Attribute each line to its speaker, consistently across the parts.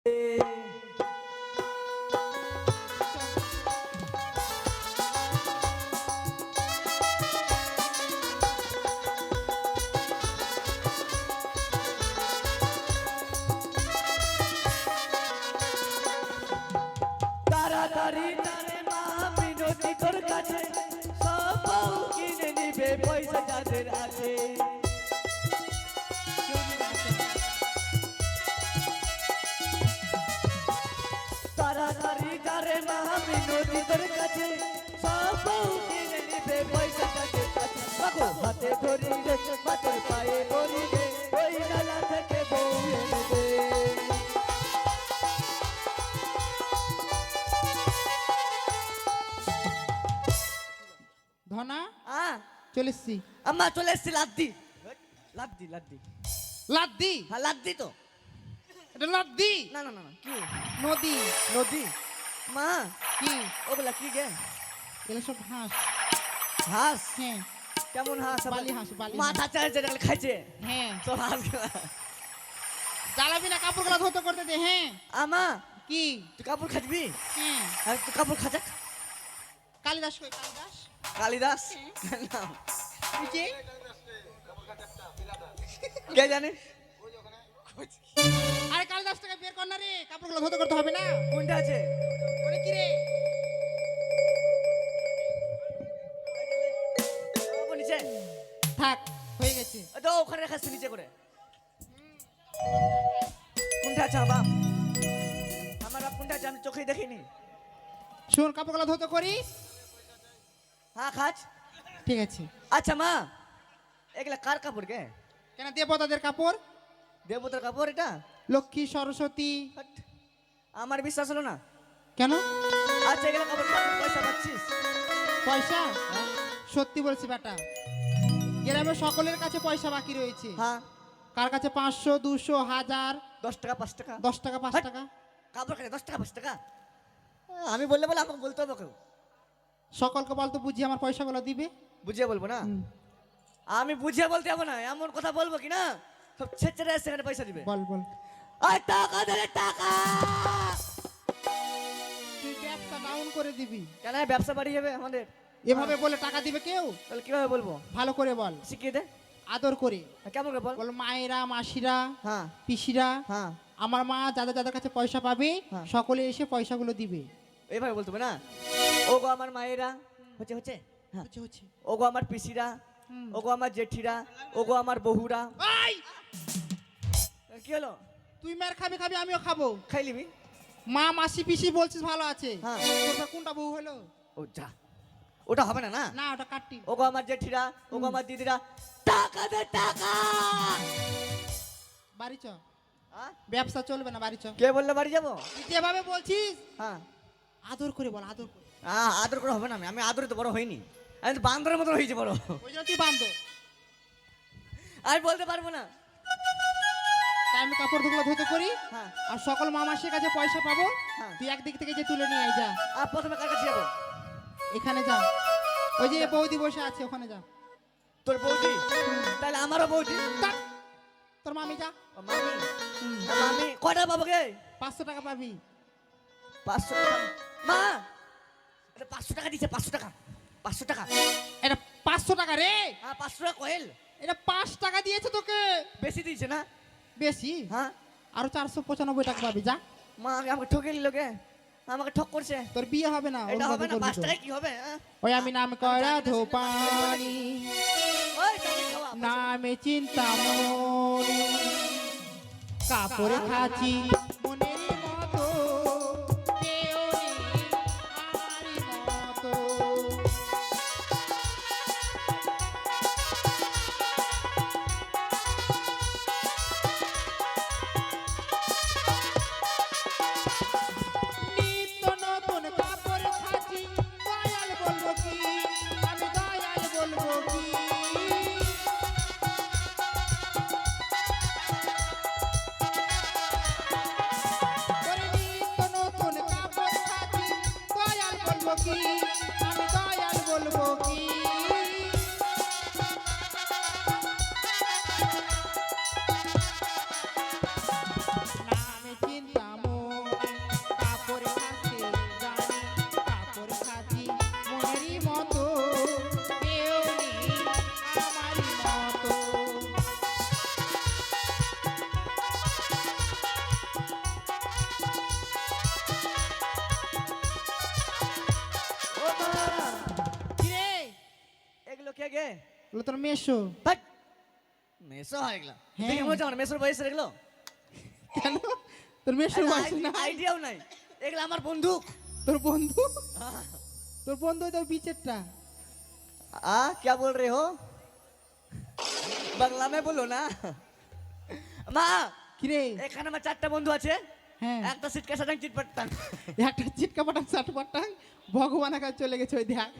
Speaker 1: তাড়াতাড়ি তারে মা বিনতি তোর কাছে সব কিনে নিবে পয়সা যাদের আছে। তাড়াতাড়ি তারে মা বিনতি তোর কাছে সব কিনে নিবে পয়সা যাদের আছে। হাতে ধরি রে মাথার পায়ে ধরি রে ওই নালা থেকে বউ এনে দে।
Speaker 2: ধনা
Speaker 1: চলে
Speaker 2: এসছি।
Speaker 1: আম্মা চলে এসছি। লাদ্দি লাদ্দি লাদ্দি
Speaker 2: লাদ্দি?
Speaker 1: হ্যাঁ লাদ্দি তো।
Speaker 2: এটা লাদ্দি
Speaker 1: না না না না কি
Speaker 2: নদী।
Speaker 1: নদী? মা
Speaker 2: কি
Speaker 1: ওগুলা কি গে?
Speaker 2: এগুলো সব হাঁস।
Speaker 1: হাঁস?
Speaker 2: হ্যাঁ
Speaker 1: কেমন হাঁস?
Speaker 2: বালি হাঁস, বালি
Speaker 1: মাথা চাইছে খাইছে
Speaker 2: হ্যাঁ।
Speaker 1: সব হাঁস।
Speaker 2: জ্বালাবি না, কাপড়গুলো ধুতে করতে দে। হ্যাঁ
Speaker 1: আমা
Speaker 2: কি?
Speaker 1: তুই কাপড় খাচবি?
Speaker 2: হ্যাঁ।
Speaker 1: আর তুই কাপড় খাচাক।
Speaker 2: কালিদাস কই? কালিদাস?
Speaker 1: কালিদাস না
Speaker 2: বুঝে?
Speaker 1: কে জানে?
Speaker 2: আরে কালিদাসটাকে বের কর না রে, কাপড়গুলো ধুতে করতে হবে না?
Speaker 1: কোনটা আছে?
Speaker 2: ওরে কি রে?
Speaker 1: ও নিচে
Speaker 2: থাক, হয়ে গেছে।
Speaker 1: তো ওখানে রাখাস নিচে করে। কোনটা আছে বাবা? আমার বাপ কোনটা আছে আমি চোখেই দেখিনি।
Speaker 2: শোন, কাপড়গুলো ধুতে করি।
Speaker 1: হ্যাঁ খাচ।
Speaker 2: ঠিক আছে।
Speaker 1: আচ্ছা মা এগুলা কার কাপড় কে?
Speaker 2: কেন দেবতাদের কাপড়।
Speaker 1: দেবতার কাপড় এটা?
Speaker 2: লক্ষ্মী সরস্বতী।
Speaker 1: হাট। আমার বিশ্বাস হলো না।
Speaker 2: কেন?
Speaker 1: আচ্ছা এগুলা কাপড় কার পয়সা পাচ্ছিস?
Speaker 2: পয়সা? সত্যি বলছি বেটা, গ্রামে সকলের কাছে পয়সা বাকি রয়েছে।
Speaker 1: হ্যাঁ
Speaker 2: কার কাছে 500, 200, 1000,
Speaker 1: 10 টাকা 5 টাকা
Speaker 2: 10 টাকা, 5
Speaker 1: হাট।
Speaker 2: টাকা।
Speaker 1: কাপড় কেটে 10 টাকা 5 টাকা? আমি বললে বলে আমাকে বলতে হবে কেউ?
Speaker 2: সকলকে বলতো বুঝিয়ে আমার পয়সাগুলো দিবে।
Speaker 1: বুঝিয়ে বলবো না? আমি বুঝিয়ে বলতে যাবো না, এমন কথা বলবো কি না সব ছেচড়ে সেখানে পয়সা দিবে।
Speaker 2: বল বল।
Speaker 1: আর টাকা দে টাকা।
Speaker 2: তুই ব্যবসা ডাউন করে দিবি।
Speaker 1: কেন ব্যবসা বাড়ি যাবে আমাদের?
Speaker 2: এভাবে বলে টাকা দিবে কেউ?
Speaker 1: তাহলে কিভাবে বলবো?
Speaker 2: ভালো করে বল,
Speaker 1: শিখিয়ে দে।
Speaker 2: আদর করে
Speaker 1: কেমন করে বল?
Speaker 2: বল। মায়েরা, মাসিরা,
Speaker 1: হ্যাঁ
Speaker 2: পিসিরা,
Speaker 1: হ্যাঁ
Speaker 2: আমার মা যাদের যাদের কাছে পয়সা পাবে
Speaker 1: হ্যাঁ।
Speaker 2: সকলে এসে পয়সাগুলো দিবে।
Speaker 1: এইভাবে বলতে হবে না? ও গো আমার মায়েরা, হচ্ছে হচ্ছে হ্যাঁ।
Speaker 2: হচ্ছে হচ্ছে।
Speaker 1: ও গো আমার পিসিরা, ও গো আমার জেঠিরা, ও গো আমার বহুরা।
Speaker 2: এই,
Speaker 1: কি হলো?
Speaker 2: তুই মার খাবি খাবি, আমিও খাবো।
Speaker 1: খাই নিবি?
Speaker 2: মা, মাসি, পিসি বলছিস ভালো আছে।
Speaker 1: হ্যাঁ।
Speaker 2: তোর কোনটা বউ হলো?
Speaker 1: ও যা, ওটা হবে না না?
Speaker 2: না, ওটা কাটটি।
Speaker 1: ও গো আমার জেঠিরা, ও গো আমার দিদিরা, টাকা দে টাকা।
Speaker 2: বাড়ি চ,
Speaker 1: হ্যাঁ?
Speaker 2: ব্যবসা চলবে না, বাড়ি চ।
Speaker 1: কে বললো বাড়ি যাবো?
Speaker 2: তুই যেভাবে বলছিস
Speaker 1: হ্যাঁ
Speaker 2: আদর করে বল, আদর করে।
Speaker 1: আদর করে হবে না। আমি আদরে তো বড় হইনি, আমি তো বান্দরের মতো হয়েছি বড়।
Speaker 2: ওই জন্য তুই বান্ধব।
Speaker 1: আমি বলতে পারবো না।
Speaker 2: তাই আমি কাপড় ধুলো ধুতে করি।
Speaker 1: হ্যাঁ
Speaker 2: আর সকল মামাসের কাছে পয়সা পাবো।
Speaker 1: হ্যাঁ।
Speaker 2: তুই একদিক থেকে যে তুলে নিয়ে আয়, যা।
Speaker 1: আর প্রথমে কার কাছে যাবো?
Speaker 2: এখানে যা, ওই যে বৌদি বসে আছে ওখানে যা।
Speaker 1: তোর বৌদি? তাহলে আমারও বৌদি।
Speaker 2: তা, তোর মামি যা।
Speaker 1: ও মামি? ও মামি কয়টা পাবো গে?
Speaker 2: 500 টাকা পাবি।
Speaker 1: 500 টাকা? মা এটা 500 টাকা দিছে। 500 টাকা 500 টাকা।
Speaker 2: এটা 500 টাকা রে।
Speaker 1: হ্যাঁ 500 টাকা কয়েল।
Speaker 2: এটা 5 টাকা দিয়েছে তোকে।
Speaker 1: বেশি দিয়েছে না?
Speaker 2: বেশি?
Speaker 1: হ্যাঁ
Speaker 2: আরো 495 টাকা পাবি, যা।
Speaker 1: মা আমাকে ঠকে নিল গে, আমাকে ঠক করছে।
Speaker 2: তোর বিয়ে হবে না।
Speaker 1: এটা হবে না।
Speaker 2: অন্যভাবে
Speaker 1: 5
Speaker 2: করবি তো।
Speaker 1: টাকায় কি হবে? হ্যাঁ?
Speaker 2: ওই আমি নাম করা ধোপানি,
Speaker 1: ওই টাকা খাওয়া।
Speaker 2: নামে চিন্তামণি, কাপড়ে খাচি মনের মতো, কেউ নেই আমারই মতো। নিত্য নতুন কাপড় খাচি, দয়াল বলবো কি, আমি দয়াল বলবো কি। ওরে নিত্য নতুন কাপড় খাচি, দয়াল বলবো কি, আমি দয়াল বলবো কি। নামে চিন্তামণি, বলে তোর মেশো।
Speaker 1: ভাই মেসো হয় এগুলা
Speaker 2: হ্যাঁ।
Speaker 1: দেখে মনে হচ্ছে আমার মেসোর বয়স এগুলো
Speaker 2: কেন তোর মেশো বয়স না?
Speaker 1: আইডিয়াও নাই এগুলো আমার বন্ধু
Speaker 2: তোর বন্ধু? তোর বন্ধু তো বিচেরটা।
Speaker 1: क्या बोल रहे हो বাংলা में बोलो ना মা
Speaker 2: কিরে?
Speaker 1: এখানে আমার 4টা বন্ধু আছে
Speaker 2: হ্যাঁ,
Speaker 1: একটা সিট কাসাটাং চিট পাটতাম
Speaker 2: একটা চিটকা পাটাং চাট পাটাং ভগবান আকার চলে গেছে ওই দেখ।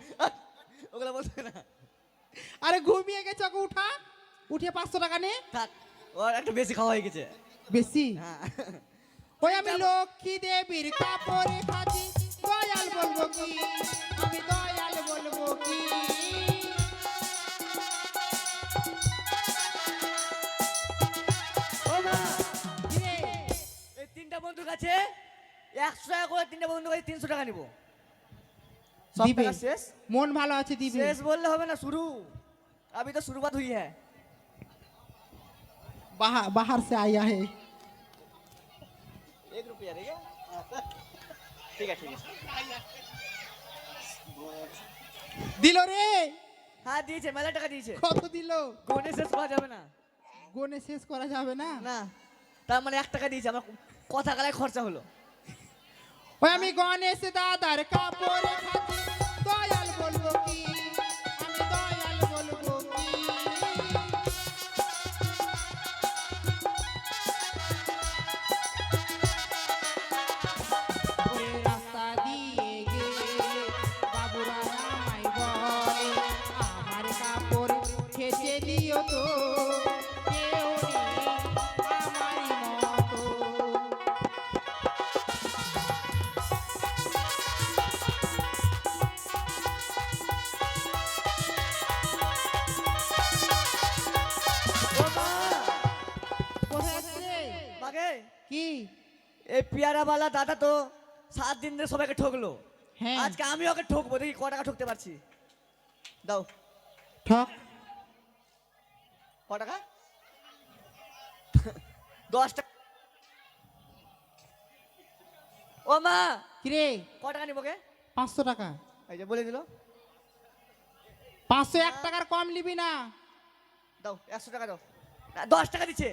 Speaker 1: ওগুলা বলতে না
Speaker 2: আরে ঘুমিয়ে গেছে, ওকে উঠা, উঠিয়ে 500 টাকা নে।
Speaker 1: থাক ওর একটু বেশি খাওয়া হয়ে গেছে
Speaker 2: বেশি?
Speaker 1: হ্যাঁ
Speaker 2: ওই আমি লক্ষ্মী দেবীর কাপড়ে খাচ্ছি, দয়াল বলবো কি, আমি দয়াল বলবো কি।
Speaker 1: ও মা
Speaker 2: কিরে?
Speaker 1: এই 3টা বন্ধুর কাছে 100 টাকা করে 3টা বন্ধুর কাছে 300 টাকা নিব সব
Speaker 2: দিবে?
Speaker 1: টাকা শেষ
Speaker 2: মন ভালো আছে দিবে।
Speaker 1: শেষ বললে হবে না শুরু अभी तो शुरुआत हुई है
Speaker 2: बाहर से आया है।
Speaker 1: 1 रुपया रहेगा ठीक है
Speaker 2: দিল রে?
Speaker 1: হ্যাঁ দিয়েছে মেলা টাকা দিয়েছে
Speaker 2: কত দিল?
Speaker 1: গনে শেষ করা যাবে না
Speaker 2: গনে শেষ করা যাবে না।
Speaker 1: না তার মানে 1 টাকা দিয়েছে আমার কথা গালায় খরচা হলো
Speaker 2: ওই আমি গণেশ দাদার কাপড়ে খাচ্ছি, দয়াল বলবো কি, আমি দয়াল বলবো কি। ওই রাস্তা দিয়ে গেলে বাবুরা আমায় বলে, আমার কাপড় খেচে দিও তো, কেউ নেই আমারই মতো।
Speaker 1: ও মা
Speaker 2: কোথায় আছে?
Speaker 1: মাগে
Speaker 2: কি?
Speaker 1: এই পিয়ারাওয়ালা দাদা তো 7 দিন ধরে সবাইকে ঠকলো
Speaker 2: হ্যাঁ,
Speaker 1: আজকে আমি ওকে ঠকবো দেখি ক টাকা ঠকতে পারছি দাও
Speaker 2: ঠক।
Speaker 1: ক টাকা 10 টাকা ও মা
Speaker 2: কিরে?
Speaker 1: ক টাকা নিবো কে
Speaker 2: 500 টাকা।
Speaker 1: এই যে বলে দিল
Speaker 2: 501 টাকার কম লিবি না।
Speaker 1: দাও 100 টাকা দাও না 10 টাকা দিচ্ছে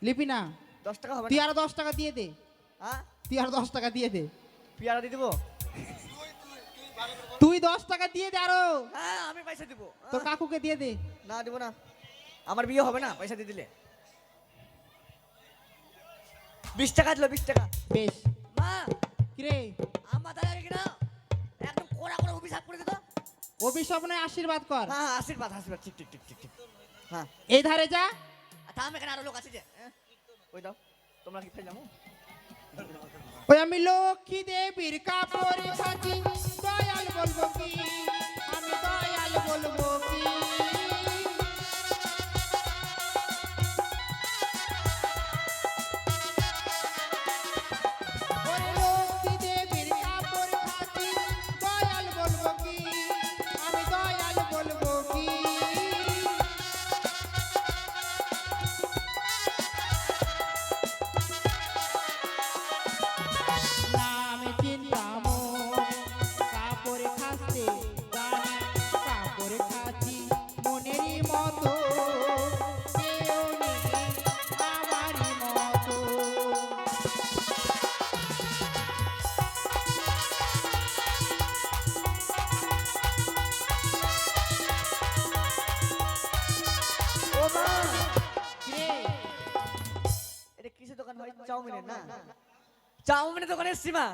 Speaker 2: লিবি না?
Speaker 1: 10 টাকা হবে
Speaker 2: তুই
Speaker 1: না
Speaker 2: আরো 10 টাকা দিয়ে দে,
Speaker 1: হ্যাঁ
Speaker 2: তুই আরো 10 টাকা দিয়ে দে,
Speaker 1: পিয়ারা দিয়ে দেবো
Speaker 2: তুই 10 টাকা দিয়ে দে আরো।
Speaker 1: হ্যাঁ আমি পয়সা দিব
Speaker 2: তোর কাকুকে দিয়ে দে।
Speaker 1: না দিব না আমার বিয়ে হবে না পয়সা দিয়ে দিলে 20 টাকা দিল 20 টাকা
Speaker 2: বেশ।
Speaker 1: মা
Speaker 2: কিরে?
Speaker 1: আমার দাদাকে কিনা একদম কোড়া করে অভিশাপ করে দিত
Speaker 2: অভিশাপ নয়, আশীর্বাদ কর।
Speaker 1: হ্যাঁ হ্যাঁ, আশীর্বাদ আশীর্বাদ ঠিক ঠিক ঠিক ঠিক ঠিক হ্যাঁ
Speaker 2: এই ধারে যা।
Speaker 1: থাম এখানে আরো লোক আছে যে হ্যাঁ? ওই দাও তোমরা কি ফেললাম
Speaker 2: ওই আমি লক্ষ্মী দেবীর কাপড়ে খাচ্ছি, দয়াল বলবো কি, আমি দয়াল বলবো কি। ওরে লক্ষ্মী দেবীর কাপড় খাচ্ছি, দয়াল বলবো কি, আমি দয়াল বলবো কি। নাম চিন্তামন কাপড় খাচ্ছে, জানি কাপড় খাচ্ছি মনেরই মতো, কেউ নেই আমারই মতো।
Speaker 1: ও মা
Speaker 2: কিরে?
Speaker 1: এটা কিসের দোকান হয় চাউমিনের না চাউমিনের দোকানের সীমা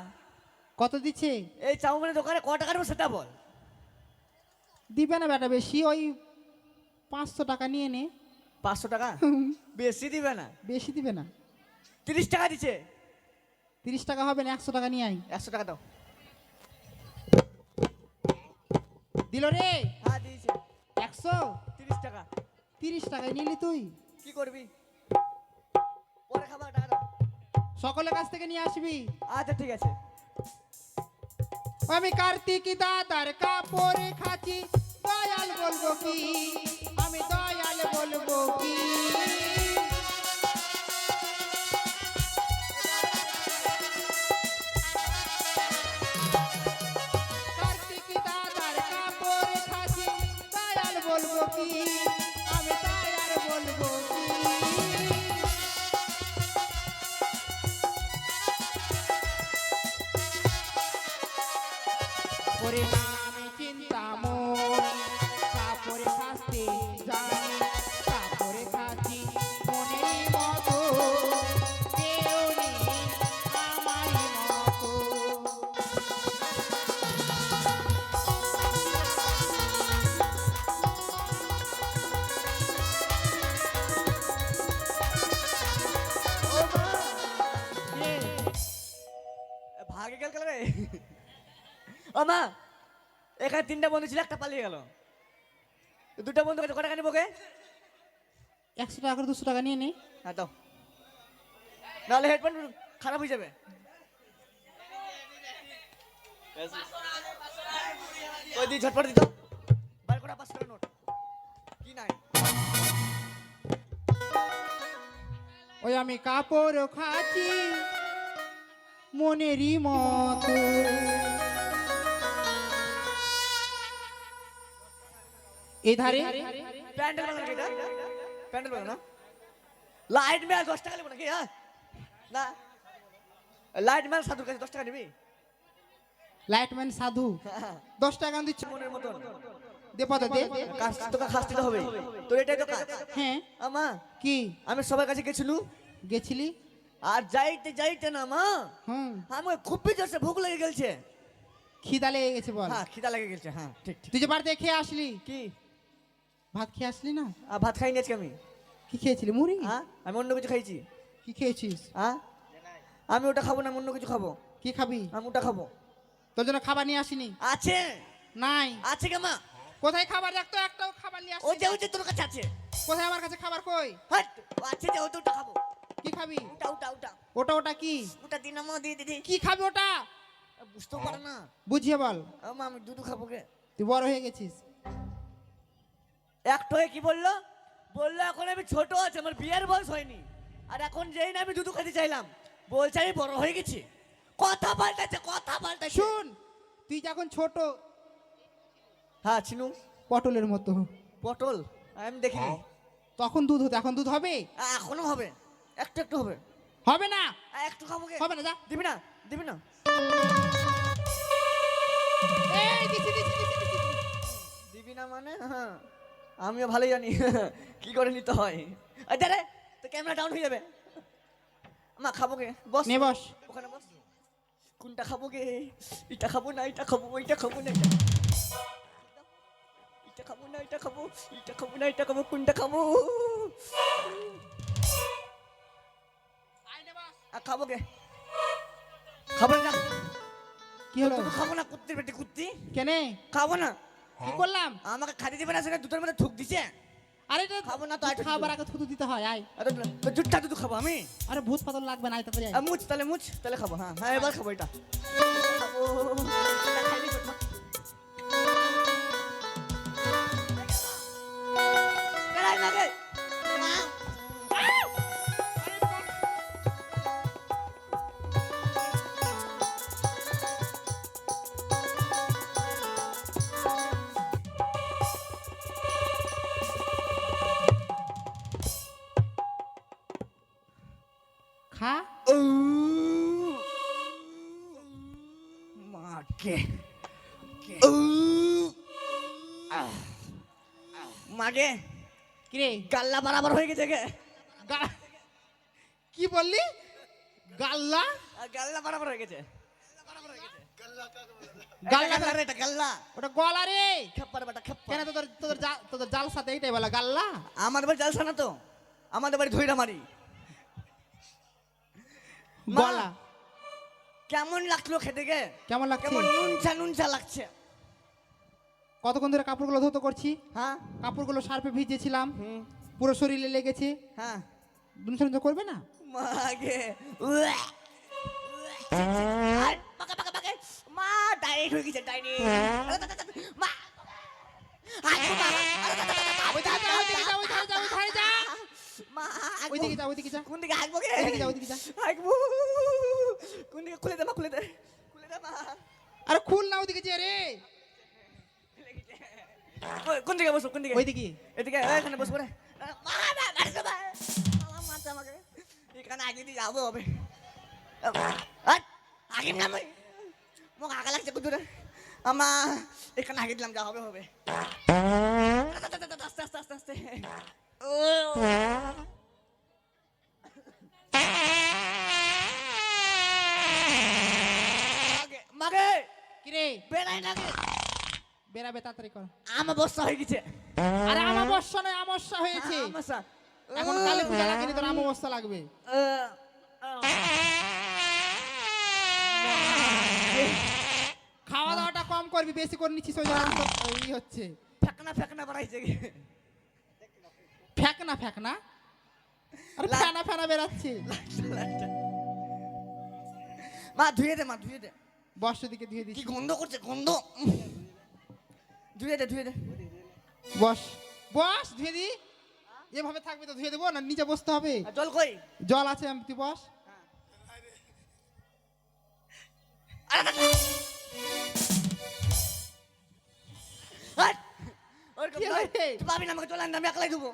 Speaker 2: কত দিচ্ছে?
Speaker 1: এই চাউমিনের দোকানে ক টাকা নেবো সেটা বল
Speaker 2: দিবে না বেটা বেশি, ওই 500 টাকা নিয়ে নে।
Speaker 1: 500 টাকা বেশি দিবে না
Speaker 2: বেশি দিবে না।
Speaker 1: 30 টাকা দিচ্ছে
Speaker 2: 30 টাকা হবে না, 100 টাকা নিয়ে আই।
Speaker 1: 100 টাকা দাও
Speaker 2: দিল রে?
Speaker 1: হ্যাঁ দিয়েছে
Speaker 2: 100?
Speaker 1: 30 টাকা
Speaker 2: 30 টাকায় নিলি তুই?
Speaker 1: কি করবি পরে খাবার টাকা দাও
Speaker 2: সকলের কাছ থেকে নিয়ে আসবি।
Speaker 1: আচ্ছা ঠিক আছে
Speaker 2: আমি কার্তিক দাদার কাপড় খাচ্ছি, দয়াল বলবো কি, আমি দয়াল বলবো কি। কার্তিক দাদার কাপড় খাচ্ছি, দয়াল বলবো কি, করে না আমি চিন্তামণি, কাপড়ে খাসতে জানি, কাপড়ে খাচ্ছি মনেরই মতো, কেউ নেই আমারই মতো।
Speaker 1: ও মা, ভাগে গেল রে। ও মা, এখানে 3টা বন্ধু ছিল, একটা পালিয়ে গেল। 2টা বন্ধু কত টাকা নিবো কে?
Speaker 2: 100 টাকা করে 200 টাকা নিয়ে নে।
Speaker 1: হ্যাঁ দাও, নাহলে হেডফোন খারাপ হয়ে যাবে। ওই দি ঝটপট দিত, বার করা 5 টাকা নোট কি নাই।
Speaker 2: ওই আমি কাপড় খাচ্ছি মনেরই মতো। এই ধারে
Speaker 1: প্যান্ডেল বানানো কি এটা? প্যান্ডেল বানানো না? লাইট ম্যান 10 টাকা নেবো নাকি? হ্যাঁ না, লাইট ম্যান সাধুর কাছে 10 টাকা নিবি?
Speaker 2: লাইটম্যান সাধু 10 টাকা দিচ্ছ,
Speaker 1: মনের মতন
Speaker 2: দে পদ দে।
Speaker 1: কাজ তোকে খাস দিতে হবে, তোর এটাই তো কাজ।
Speaker 2: হ্যাঁ
Speaker 1: আমা,
Speaker 2: কি
Speaker 1: আমি সবার কাছে গেছিলু,
Speaker 2: গেছিলি?
Speaker 1: আর যাইতে যাইতে না মা,
Speaker 2: হুম,
Speaker 1: আমার খুব জোরসে ভুক লেগে গেছে।
Speaker 2: খিদা লেগে গেছে বল।
Speaker 1: হ্যাঁ খিদা লেগে গেছে, হ্যাঁ ঠিক ঠিক।
Speaker 2: তুই যে বাড়িতে খেয়ে আসলি,
Speaker 1: কি?
Speaker 2: ভাত খেয়ে আসলি না?
Speaker 1: আর ভাত খাইনি আজকে আমি।
Speaker 2: কি খেয়েছিলি? মুড়ি?
Speaker 1: হ্যাঁ আমি অন্য কিছু খাইছি।
Speaker 2: কি খেয়েছিস?
Speaker 1: হ্যাঁ আমি ওটা খাবো না, আমি অন্য কিছু খাবো।
Speaker 2: কি খাবি?
Speaker 1: আমি ওটা খাবো।
Speaker 2: তোর জন্য খাবার নিয়ে আসিনি?
Speaker 1: আছে
Speaker 2: নাই।
Speaker 1: আছে কে মা?
Speaker 2: কোথায় খাবার? দেখতো একটাও খাবার নিয়ে
Speaker 1: ওই
Speaker 2: আসিনি।
Speaker 1: যে ওই যে তোর কাছে আছে।
Speaker 2: কোথায় আমার কাছে খাবার কই?
Speaker 1: হাট, ও আছে যে ওটা খাবো।
Speaker 2: কি খাবি?
Speaker 1: ওটা ওটা ওটা
Speaker 2: ওটা ওটা কি?
Speaker 1: ওটা দিন মা দিয়ে দিদি।
Speaker 2: কি খাবি ওটা?
Speaker 1: বুঝতেও পারে না।
Speaker 2: বুঝিয়ে বল।
Speaker 1: আমা আমি দুধ খাবো কে?
Speaker 2: তুই বড় হয়ে গেছিস।
Speaker 1: একটা হয়ে কি বললো? বললো এখন আমি ছোট আছে, আমার বিয়ের বয়স হয়নি, আর এখন যেই না আমি দুধ খেতে চাইলাম বলছে আমি বড় হয়ে গেছি। কথা পাল্টাচ্ছে, কথা পাল্টাচ্ছে।
Speaker 2: শুন, তুই যখন ছোট
Speaker 1: হ্যাঁ চিনু,
Speaker 2: পটলের মতো,
Speaker 1: পটল আমি দেখিনি।
Speaker 2: তখন দুধ হতো, এখন দুধ হবে?
Speaker 1: এখনো হবে, একটু একটু হবে।
Speaker 2: হবে না,
Speaker 1: একটু খাবো কে?
Speaker 2: হবে না, যা।
Speaker 1: দিবি না, দিবি না।
Speaker 2: এই দিছি দিছি দিছি দিছি।
Speaker 1: দিবি না মানে? হ্যাঁ আমিও ভালোই জানি কি করে নিতে হয়। আরে রে, তো ক্যামেরা ডাউন হয়ে যাবে। মা খাবো কে? বস
Speaker 2: নে বস।
Speaker 1: ওখানে বস। কোনটা খাবো কে? এটা খাবো না, এটা খাবো, ওইটা খাবো না, এটা খাবো না, এটা খাবো, এটা খাবো না, এটা খাবো, কোনটা খাবো? খাবো কে? খাবো না।
Speaker 2: কি হলো?
Speaker 1: তুই খাবো না, কুত্তির পেটে কুত্তি।
Speaker 2: কেনে?
Speaker 1: খাবো না।
Speaker 2: কি করলাম?
Speaker 1: আমাকে খাইতে দিবে না, সেটা দুটোর মধ্যে থুক দিছে।
Speaker 2: আরে এটা
Speaker 1: খাবো না তো, আয় তো
Speaker 2: খাবার আগে থুতু দিতে হয়। আয়।
Speaker 1: আরে তো জুটটা দুধ খাবো আমি।
Speaker 2: আরে ভূত পাতল লাগবে না, আয় তাড়াতাড়ি আয়।
Speaker 1: মুছ তাহলে, মুছ তাহলে খাবো। হ্যাঁ হ্যাঁ এবার খাবো এটা। খাবো এটা খাইলেই পেট ভর্তি। বেড়াই লাগে।
Speaker 2: খা।
Speaker 1: মাকে মাগে
Speaker 2: কিরে?
Speaker 1: গাল্লা বরাবর হয়ে গেছে গে।
Speaker 2: কি বললি? গাল্লা?
Speaker 1: গাল্লা বরাবর হয়ে গেছে।
Speaker 2: গাল্লা
Speaker 1: গাল্লা রে, এটা গাল্লা।
Speaker 2: ওটা গলা রে।
Speaker 1: খেপ্পার বেটা খেপ্পা।
Speaker 2: কেন তোদের তোদের তোদের জাল সাথে এইটাই বলা গাল্লা?
Speaker 1: আমার বাড়ি জালসা না তো, আমাদের বাড়ি ধইরা মারি।
Speaker 2: গলা
Speaker 1: কেমন লাগলো খেতে গে?
Speaker 2: কেমন লাগছে?
Speaker 1: কেমন নুনচা নুনচা লাগছে।
Speaker 2: কতক্ষণ ধরে কাপড়গুলো ধুতো করছি,
Speaker 1: হ্যাঁ
Speaker 2: কাপড়গুলো সার্ফে ভিজেছিলাম,
Speaker 1: হুম
Speaker 2: পুরো শরীরে লেগেছে।
Speaker 1: হ্যাঁ
Speaker 2: নুনছা করবে না?
Speaker 1: মাগে পাকা পাকা পাকা মা ডাইরেক্ট হয়ে গেছে, ডাইরেক্ট মা
Speaker 2: ওইদিকে যা, ওইদিকে যা, ওইদিকে যা, ওইদিকে যা।
Speaker 1: মা
Speaker 2: ওইদিকে যা, ওইদিকে যা।
Speaker 1: কোন দিকে হাঁকবো গে?
Speaker 2: ওইদিকে যা, ওইদিকে যা।
Speaker 1: হাঁকবো কোন দিকে? খুলে দে মা, খুলে দে, খুলে দে মা।
Speaker 2: আরে খুল না, ওইদিকে যে রে।
Speaker 1: কোন দিকে বসো? কোন দিকে?
Speaker 2: ওইদিকে।
Speaker 1: এদিকে এখানে বসবো রে। মা না গাড়ি মা আমার মাথা আমাকে এখানে আগে দিয়ে যাবো হবে। আগে না আমি মোক আগা লাগছে কুতুরে। আমা এখানে আগে দিলাম, যা হবে হবে। আস্তে আস্তে আস্তে আস্তে। মাগে
Speaker 2: কিরে
Speaker 1: বেড়াই না গে।
Speaker 2: বেরাবে তাড়াতাড়ি কর।
Speaker 1: আমার বর্ষা হয়ে গেছে।
Speaker 2: আরে আমাবস্যা নয় আমস্যা হয়েছে।
Speaker 1: আমসা।
Speaker 2: এখন কালী পূজা লাগেনি, তোর আমাবস্যা লাগবে। খাওয়া দাওয়াটা কম করবি, বেশি করে নিচ্ছিস ওই জন্য তোর এই হচ্ছে।
Speaker 1: ফেকনা ফেকনা বাড়াইছে।
Speaker 2: ফেকনা ফেকনা আরে ফেনা ফেনা বেরাচ্ছে।
Speaker 1: মা ধুয়ে দে, মা ধুয়ে দে।
Speaker 2: বর্ষ দিকে ধুয়ে দিস।
Speaker 1: কি গন্ধ করছে, গন্ধ। ধুয়ে দে ধুয়ে দে।
Speaker 2: বস বস ধুয়ে দি। এভাবে থাকবে তো ধুয়ে দেবো না, নিচে বসতে হবে।
Speaker 1: আর জল কই?
Speaker 2: জল আছে, আমি তুই বস।
Speaker 1: ওরকম নয়, তুই পাবি না আমাকে, জল আনতে আমি একলাই দেবো।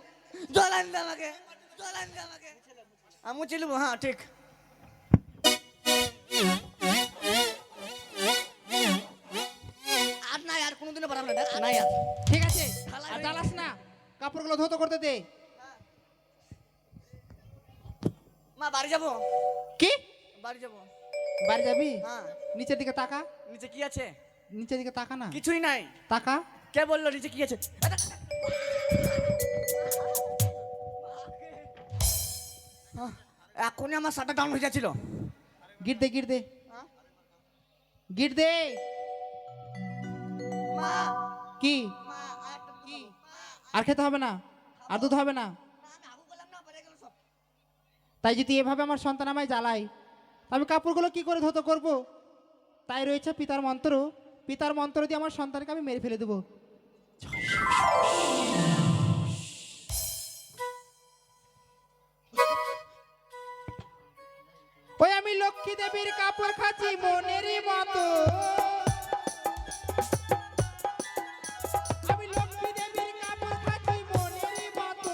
Speaker 1: জল আনতে আমাকে, জল আনতে আমাকে। আমি মুছে নেবো, হ্যাঁ ঠিক। আর নাই, আর কোনোদিনও পারাবো না, নাই আর।
Speaker 2: ঠিক আছে, আর জ্বালাস না, কাপড়গুলো ধুতো করতে দে।
Speaker 1: মা বাড়ি যাবো।
Speaker 2: কি
Speaker 1: বাড়ি যাবো।
Speaker 2: বাড়ি যাবি?
Speaker 1: হ্যাঁ।
Speaker 2: নিচের দিকে তাকা।
Speaker 1: নিচে কি আছে?
Speaker 2: নিচের দিকে তাকা না।
Speaker 1: কিছুই নাই।
Speaker 2: তাকা।
Speaker 1: কে বললো নিচে কি আছে? এখনই আমার শাটার ডাউন হয়ে যাচ্ছিল।
Speaker 2: গিট দে গিট দে গিট দে।
Speaker 1: মা
Speaker 2: কি
Speaker 1: মা আরেকটা কি?
Speaker 2: আর খেতে হবে না, আর দুধ হবে না।
Speaker 1: আমি আগু করলাম না, বেড়ে গেল সব।
Speaker 2: তাই যদি এভাবে আমার সন্তান আমায় জ্বালায়, আমি কাপড়গুলো কি করে ধুতো করব? তাই রয়েছে পিতার মন্ত্র। পিতার মন্ত্র দিয়ে আমার সন্তানকে আমি মেরে ফেলে দেবো। ওই আমি লক্ষ্মী দেবীর কাপড় খাচ্ছি মনেরই মতো। আমি লক্ষ্মী দেবীর কাপড় খাচ্ছি মনেরই মতো।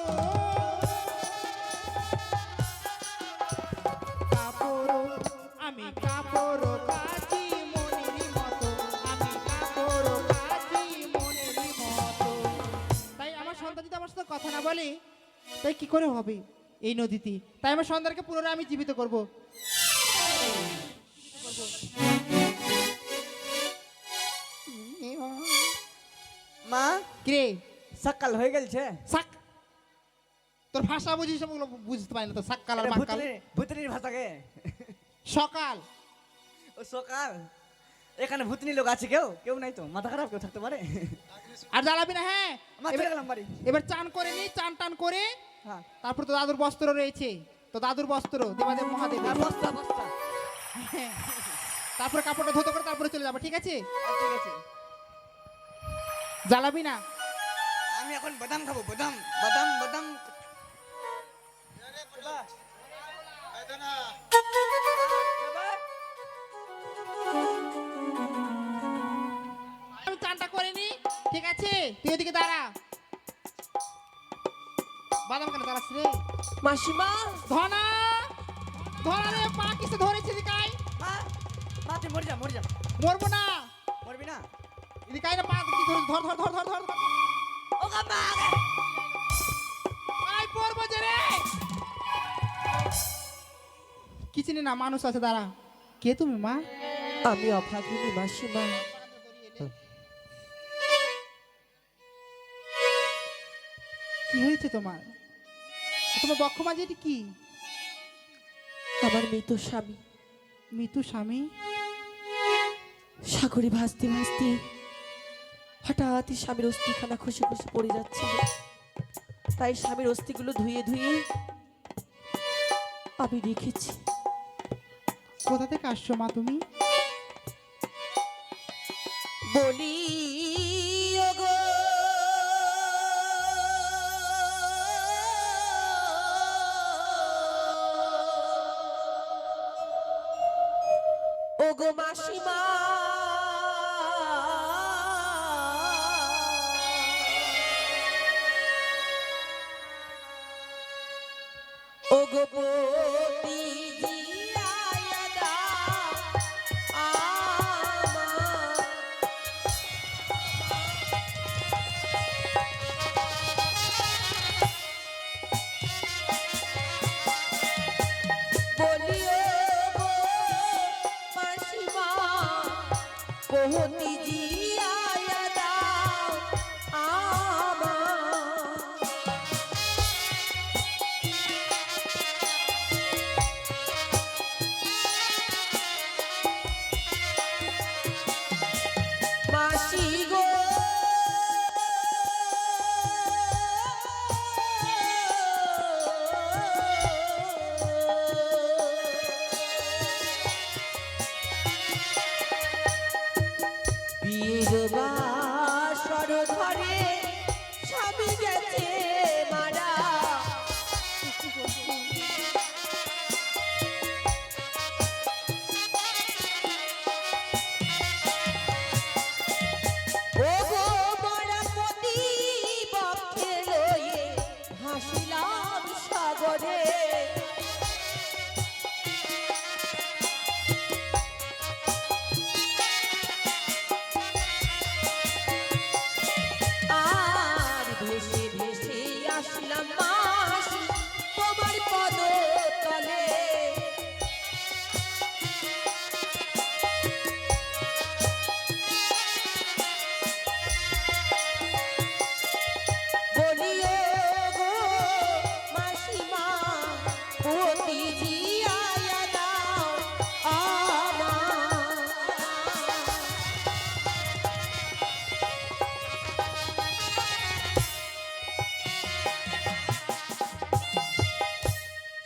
Speaker 2: কাপড় আমি কাপড় খাচ্ছি মনেরই মতো। আমি কাপড় খাচ্ছি মনেরই মতো। তাই আমার সন্তান যদি আমার সাথে কথা না বলে, তাই কি করে হবে এই নদীতে? তাই আমার সন্তানকে পুনরায় আমি জীবিত করব।
Speaker 1: মা
Speaker 2: কিরে
Speaker 1: সকাল হয়ে গেছে।
Speaker 2: সাক, তোর ভাষা বুঝিস সবগুলো বুঝতে পারি না তো। সাক্কাল আর মাক্কাল।
Speaker 1: ভূতনির ভাষাকে
Speaker 2: সকাল
Speaker 1: ও সকাল। এখানে ভূতনি লোক আছে? কেউ কেউ নাই তো? মাথা খারাপ কেউ থাকতে পারে?
Speaker 2: আর জ্বালাবি না। হ্যাঁ
Speaker 1: আমার চলে গেলাম বাড়ি।
Speaker 2: এবার চান করে নি, চান টান করে
Speaker 1: হ্যাঁ
Speaker 2: তারপর তো দাদুর বস্ত্র রয়েছে, তো দাদুর বস্ত্র দেবাদেব মহাদেব।
Speaker 1: আর বস্তা বস্তা।
Speaker 2: তারপরে কাপড়টা ধুতো করে তারপরে চলে যাবো, ঠিক আছে?
Speaker 1: ঠিক আছে।
Speaker 2: জ্বালাবি না।
Speaker 1: আমি এখন বাদাম খাবো, বাদাম বাদাম বাদাম।
Speaker 2: আমি চানটা করে নি, ঠিক আছে? তুই ওদিকে দাঁড়া। বাদাম কেন দাঁড়াচ্ছি রে?
Speaker 1: মাসিমা
Speaker 2: ধনা ধনা রে, পা কিসে ধরেছি দিকাই?
Speaker 1: মা মা তুই মরে যা, মরে যা।
Speaker 2: মরবো না।
Speaker 1: মরবি না?
Speaker 2: দিকাই না, পা কি ধরে? ধর ধর ধর ধর ধর ধর।
Speaker 1: ও মা
Speaker 2: আই পড়বো যে রে। কি চিনি না, মানুষ আছে, দাঁড়া। কে তুমি মা?
Speaker 1: আমি অভাগিনী মাসিমা।
Speaker 2: কি হয়েছে তোমার? তোমার বক্ষ মাঝে এটি কি?
Speaker 3: আমার মৃত স্বামী
Speaker 2: মৃত্যু স্বামী?
Speaker 3: সাগরে ভাসতে ভাসতে হঠাৎই স্বামীর অস্থিখানা খসে খসে পড়ে যাচ্ছিল। তাই স্বামীর অস্থিগুলো ধুয়ে ধুয়ে আমি রেখেছি।
Speaker 2: কোথা থেকে আসছো মা তুমি?
Speaker 3: বলি ওগো ওগো মাসিমা, ওগো পতি জিয়ায়া দাও আমার পহতি জিয়া দাও আমার মাসি গো বীর বাসর ধরে স্বামী গেছে মারা ও গো বরপতি বক্ষে লয়ে ভাসিলাম সাগরে আর ভেসে ভেসে আসলাম মাসি তোমার পদতলে বলিও গো মাসিমা পতি জিয়া দাও আমার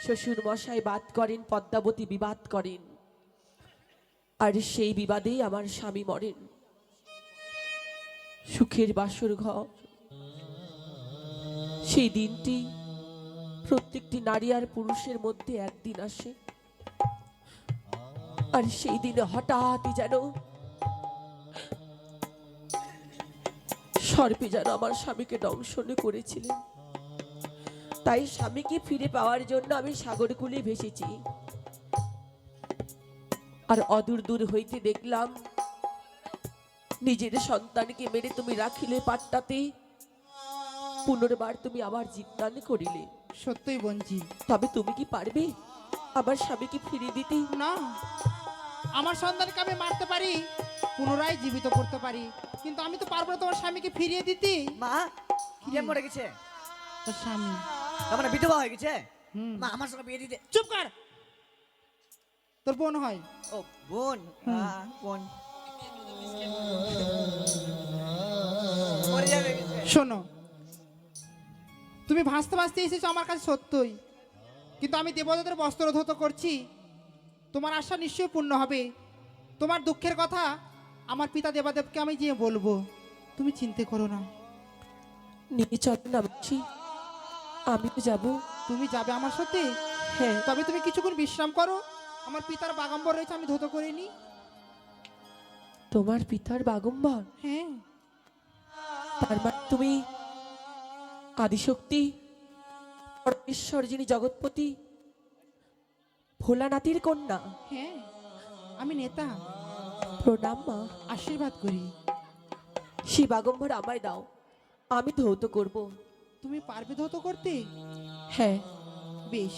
Speaker 3: শ্বশুর মশাই বাদ করেন, পদ্মাবতী বিবাদ করেন, আর সেই বিবাদেই আমার স্বামী মরেন। সুখের বাসর ঘর, সেই দিনটি প্রত্যেকটি নারী আর পুরুষের মধ্যে একদিন আসে, আর সেই দিনে হঠাৎই যেন সর্পে যেন আমার স্বামীকে দংশন করেছিলেন। তাই স্বামীকে ফিরে পাওয়ার জন্য আমি সাগরকূলে ভেসেছি, আর অদূর দূর হইতে দেখলাম নিজের সন্তানকে মেরে তুমি রাখিলে পাট্টাতে, পুনর্বার তুমি আবার জীবদান করিলে।
Speaker 2: সত্যই বঞ্চি।
Speaker 3: তবে তুমি কি পারবে আমার স্বামীকে ফিরিয়ে দিতে?
Speaker 2: না, আমার সন্তানকে আমি মারতে পারি, পুনরায় জীবিত করতে পারি, কিন্তু আমি তো পারবো না তোমার স্বামীকে ফিরিয়ে দিতে।
Speaker 1: মা কে মরে গেছে?
Speaker 2: তোর স্বামী।
Speaker 1: তার মানে বিধবা হয়ে গেছে?
Speaker 2: হুম।
Speaker 1: মা আমার সঙ্গে বিয়ে দিতে।
Speaker 2: চুপ কর। তোর বোন হয়।
Speaker 1: ও বোন, বোন মরে যাবে।
Speaker 2: শোনো, তুমি ভাসতে ভাসতে এসেছো আমার কাছে সত্যই, কিন্তু আমি দেবতাদের বস্ত্র ধৌত করছি, তোমার আশা নিশ্চয়ই পূর্ণ হবে। তোমার দুঃখের কথা আমার পিতা দেবাদেবকে আমি গিয়ে বলবো, তুমি চিন্তা করো না।
Speaker 3: নিয়ে চল না মাসি, আমিও যাব।
Speaker 2: তুমি যাবে আমার সাথে?
Speaker 3: হ্যাঁ।
Speaker 2: তবে তুমি কিছুক্ষণ বিশ্রাম করো, আমার পিতার বাগাম্বর রয়েছে, আমি ধৌত করে নি।
Speaker 3: তোমার পিতার বাগম্বর?
Speaker 2: হ্যাঁ।
Speaker 3: তার মানে তুমি আদিশক্তি, পরমেশ্বর যিনি জগৎপতি, ভোলানাথের কন্যা?
Speaker 2: হ্যাঁ, আমি নেতা।
Speaker 3: প্রণাম মা,
Speaker 2: আশীর্বাদ করি।
Speaker 3: সেই বাগম্বর আমায় দাও, আমি ধৌত করব।
Speaker 2: তুমি পারবে ধৌত করতে?
Speaker 3: হ্যাঁ।
Speaker 2: বেশ,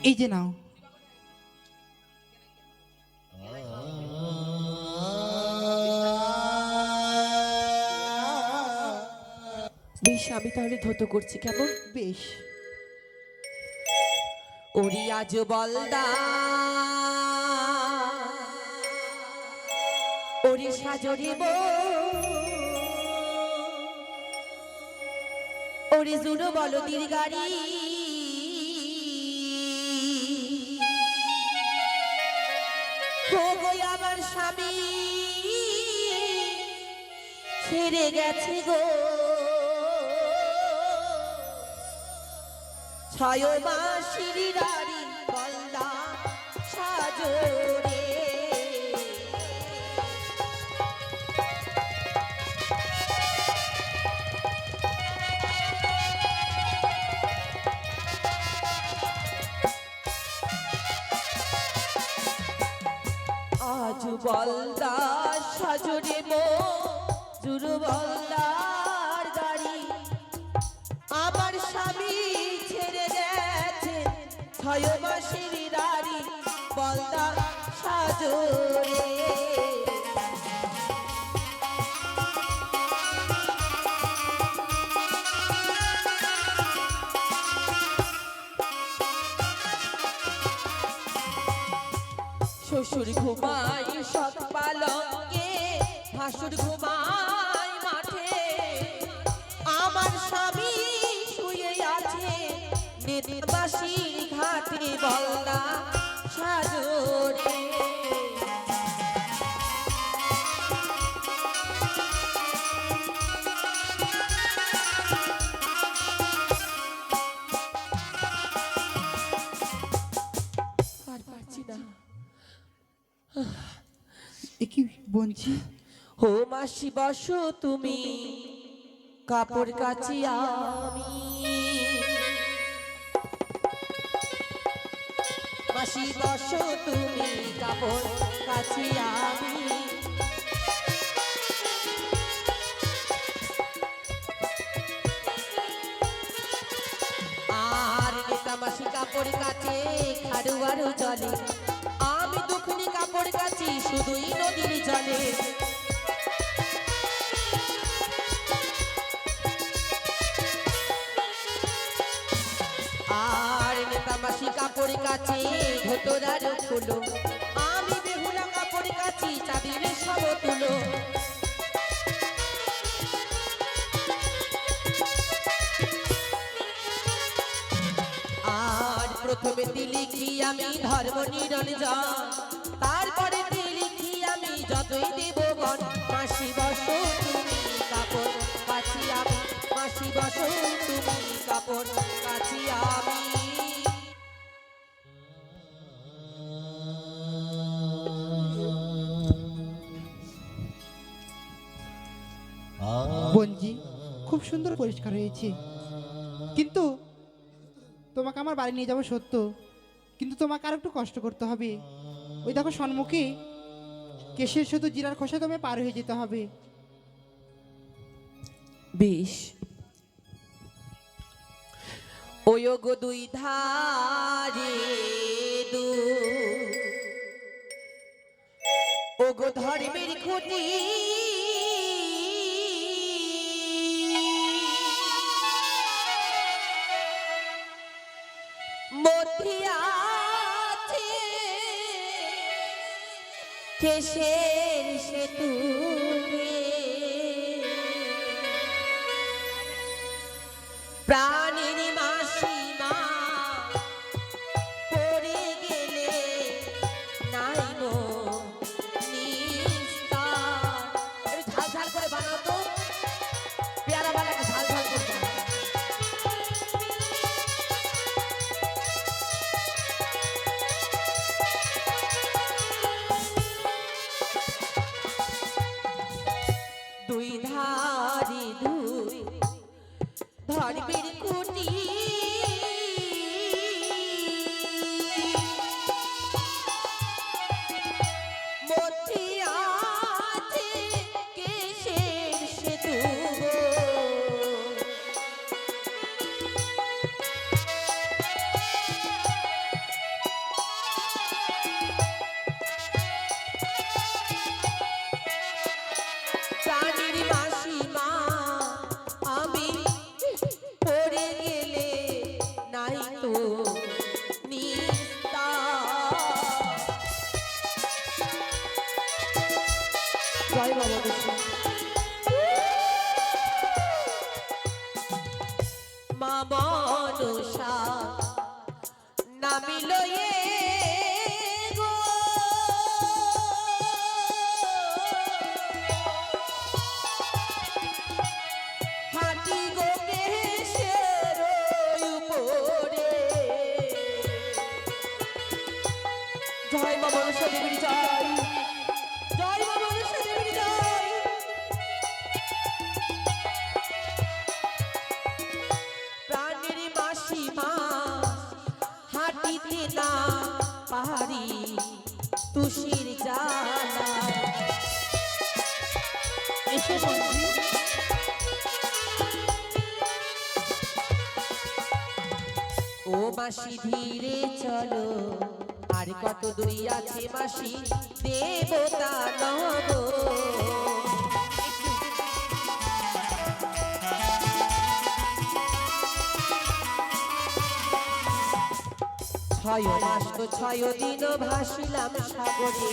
Speaker 2: এই যে নাও।
Speaker 3: বেশ, আমি তাহলে ধৌত করছি, কেমন?
Speaker 2: বেশ।
Speaker 3: ওরি আজ বলদা, ওরি সাজরিব, ওরি জুড়ো বলদির গাড়ি, আমার স্বামী ছেড়ে গেছে গো, ছয় মাসির রাড়ি বলদা সাজরে। আজ বলদা সাজরে মো জুরু বলদার গাড়ি, আমার স্বামী ছেড়ে গেছে ছয় মাসের রাড়ি, বলদা সাজরে। শ্বশুর ঘুমাই সৎ পালঙ্কে, ভাসুর ঘুমাই মাঠে, আমার স্বামী শুয়ে আছে নেতবাসীর ঘাটে বলদা সাজরে। আর পারছি না।
Speaker 2: কি বলছি?
Speaker 3: ও মাসি বসো তুমি, কাপড় কাচি আমি। মাসি বসো তুমি, কাপড় কাচি আমি। আর নেতা মাসি কাপড় কাচে খাড়ুয়ার জলে, আমি দুখনি কাপড় কাচি শুধুই নদীর জলে। আর নেতা মাসি কাপড় কাচে ধোতরার ফুলো, আমি বেহুলা কাপড় কাচি চাঁদির সব তুলো। আর প্রথমে লিখি আমি ধর্ম নিরঞ্জন, তারপরে লিখি আমি যতই দেবগণ। মাসি বসো তুমি, কাপড় কাচি আমি। মাসি বসো তুমি, কাপড় কাচি আমি।
Speaker 2: বঞ্জি খুব সুন্দর পরিষ্কার হয়েছে, কিন্তু তোমাকে আমার বাড়ি নিয়ে যাবো সত্য, কিন্তু তোমাকে আর একটু কষ্ট করতে হবে। ওই দেখো সম্মুখে কেশের শুধু জিরার খোসা তোমায় পার হয়ে যেতে হবে।
Speaker 3: বেশ, ওই গো দুই ধারে ও গো ধর্মের খুঁটি, মধ্যে আছে কেশের সেতু। প্রাণের মাসিমা পড়ে গেলে নাই গো নিস্তার। ঝাল ঝাল করে বানাও তো, পেয়ারা বানাকে ঝাল ঝাল করে বানাও। দুই ধারে দুই ধর্মের কুটি, মধ্যে আছে কেশের সেতু। প্রাণীর মাসিমা আমি পড়ে গেলে নাই তো নিস্তার। জয় বাবা কৃষ্ণ। মা মনসা নামিল গো, হাঁটি গো কেশের উপরে। জয় মা মনসা দেবীর জয়, জয় মা মনসা দেবীর জয়। প্রাণের মাসিমা হাঁটিতে না পাহাড়ি তুষির জ্বালা।
Speaker 2: এসো বঞ্জি।
Speaker 3: ও মাসি ধীরে চলো আর কত দূরে আছে মাসি দেবতা নগর। ছয় মাস তো 6 দিন ভাসিলাম সাগরে,